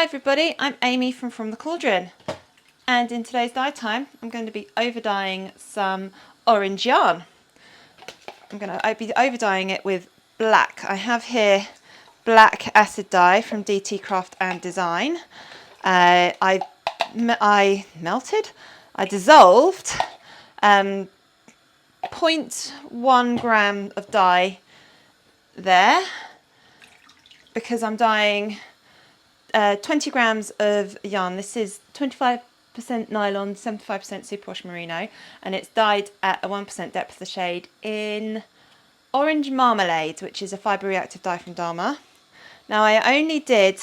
everybody, I'm Amy from the Cauldron, and in today's dye time I'm going to be over dyeing some orange yarn. I'm going to be over dyeing it with black. I have here black acid dye from DT Craft and Design. I dissolved 0.1 gram of dye there because I'm dyeing 20 grams of yarn. This is 25% nylon, 75% superwash merino, and it's dyed at a 1% depth of the shade in orange marmalade, which is a fibre reactive dye from Dharma. Now I only did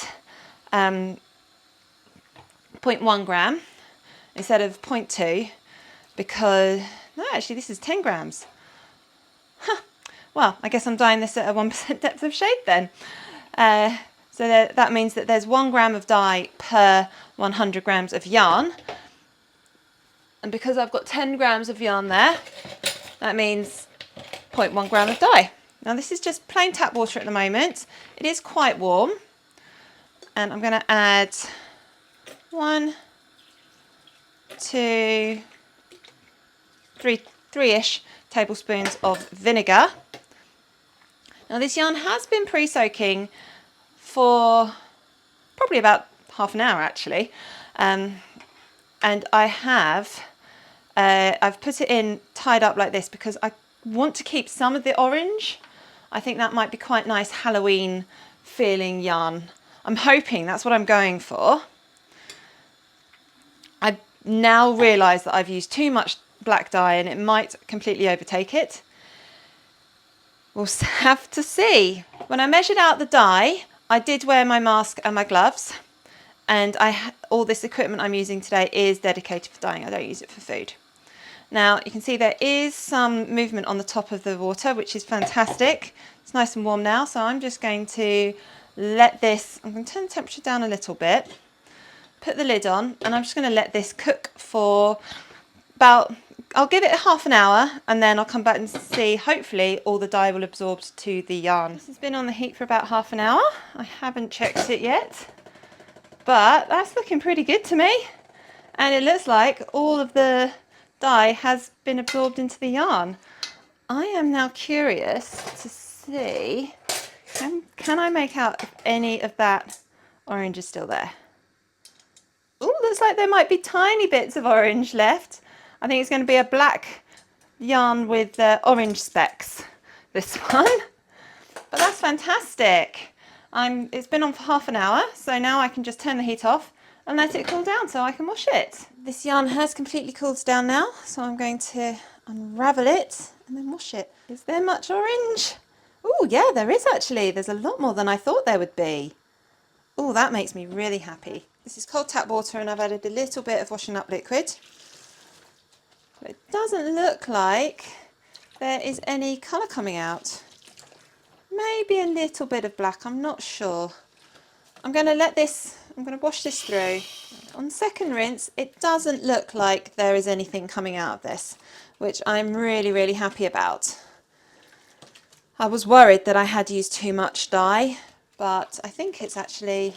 0.1 gram instead of 0.2 because, no, actually this is 10 grams. Huh. Well, I guess I'm dyeing this at a 1% depth of shade then. So that means that there's 1 gram of dye per 100 grams of yarn. And because I've got 10 grams of yarn there, that means 0.1 gram of dye. Now this is just plain tap water at the moment. It is quite warm. And I'm going to add 1, 2, 3-ish tablespoons of vinegar. Now this yarn has been pre-soaking for probably about half an hour actually, and I've put it in tied up like this because I want to keep some of the orange. I think that might be quite nice Halloween feeling yarn. I'm hoping that's what I'm going for. I now realise that I've used too much black dye and it might completely overtake it. We'll have to see. When I measured out the dye, I did wear my mask and my gloves, and all this equipment I'm using today is dedicated for dyeing. I don't use it for food. Now you can see there is some movement on the top of the water, which is fantastic. It's nice and warm now, so I'm just going to let this, I'm going to turn the temperature down a little bit, put the lid on, and I'm just going to let this cook for about, I'll give it half an hour, and then I'll come back and see, hopefully all the dye will absorb to the yarn. This has been on the heat for about half an hour. I haven't checked it yet, but that's looking pretty good to me. And it looks like all of the dye has been absorbed into the yarn. I am now curious to see, can I make out if any of that orange is still there? Oh, looks like there might be tiny bits of orange left. I think it's going to be a black yarn with orange specks, this one. But that's fantastic. It's been on for half an hour, so now I can just turn the heat off and let it cool down so I can wash it. This yarn has completely cooled down now, so I'm going to unravel it and then wash it. Is there much orange? Oh yeah, there is actually. There's a lot more than I thought there would be. Oh, that makes me really happy. This is cold tap water and I've added a little bit of washing up liquid. But it doesn't look like there is any colour coming out. Maybe a little bit of black, I'm not sure. I'm going to wash this through. On second rinse, it doesn't look like there is anything coming out of this, which I'm really, really happy about. I was worried that I had used too much dye, but I think it's okay.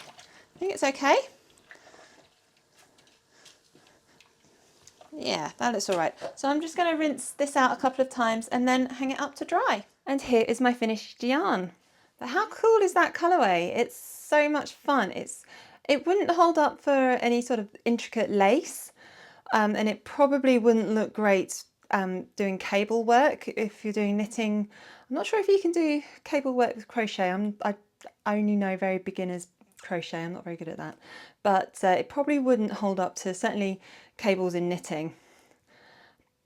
Yeah, that looks all right. So I'm just going to rinse this out a couple of times and then hang it up to dry. And here is my finished yarn. But how cool is that colourway? It's so much fun. It wouldn't hold up for any sort of intricate lace, and it probably wouldn't look great doing cable work if you're doing knitting. I'm not sure if you can do cable work with crochet. I only know very beginners crochet. I'm not very good at that, but it probably wouldn't hold up to certainly cables in knitting.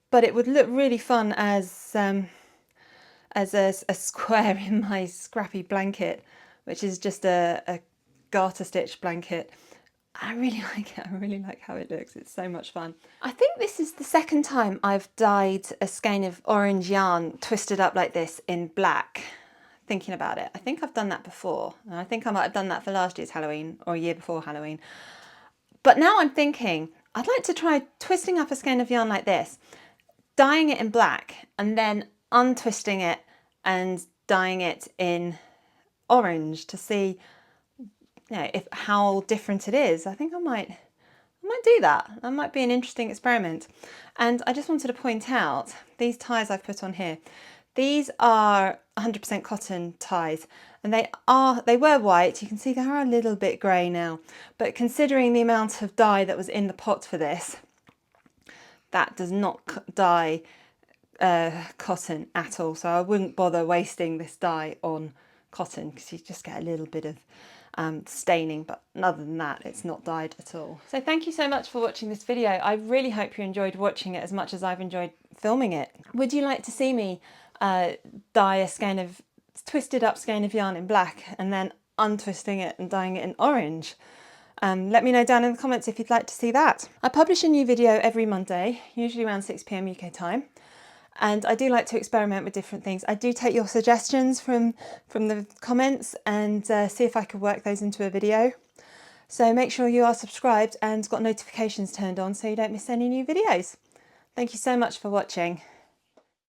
But it would look really fun as a square in my scrappy blanket, which is just a garter stitch blanket. I really like it. I really like how it looks. It's so much fun. I think this is the second time I've dyed a skein of orange yarn twisted up like this in black. Thinking about it, I think I've done that before. And I think I might have done that for last year's Halloween or a year before Halloween. But now I'm thinking I'd like to try twisting up a skein of yarn like this, dyeing it in black, and then untwisting it and dyeing it in orange to see you know, if how different it is, I think I might do that. That might be an interesting experiment. And I just wanted to point out these ties I've put on here. These are 100% cotton ties, and they were white. You can see they are a little bit grey now, but considering the amount of dye that was in the pot for this, that does not dye cotton at all. So I wouldn't bother wasting this dye on cotton because you just get a little bit of staining, but other than that it's not dyed at all. So thank you so much for watching this video. I really hope you enjoyed watching it as much as I've enjoyed filming it. Would you like to see me dye a skein of twisted up skein of yarn in black and then untwisting it and dyeing it in orange? Let me know down in the comments if you'd like to see that. I publish a new video every Monday, usually around 6 PM UK time. And I do like to experiment with different things. I do take your suggestions from the comments and see if I could work those into a video. So make sure you are subscribed and got notifications turned on so you don't miss any new videos. Thank you so much for watching.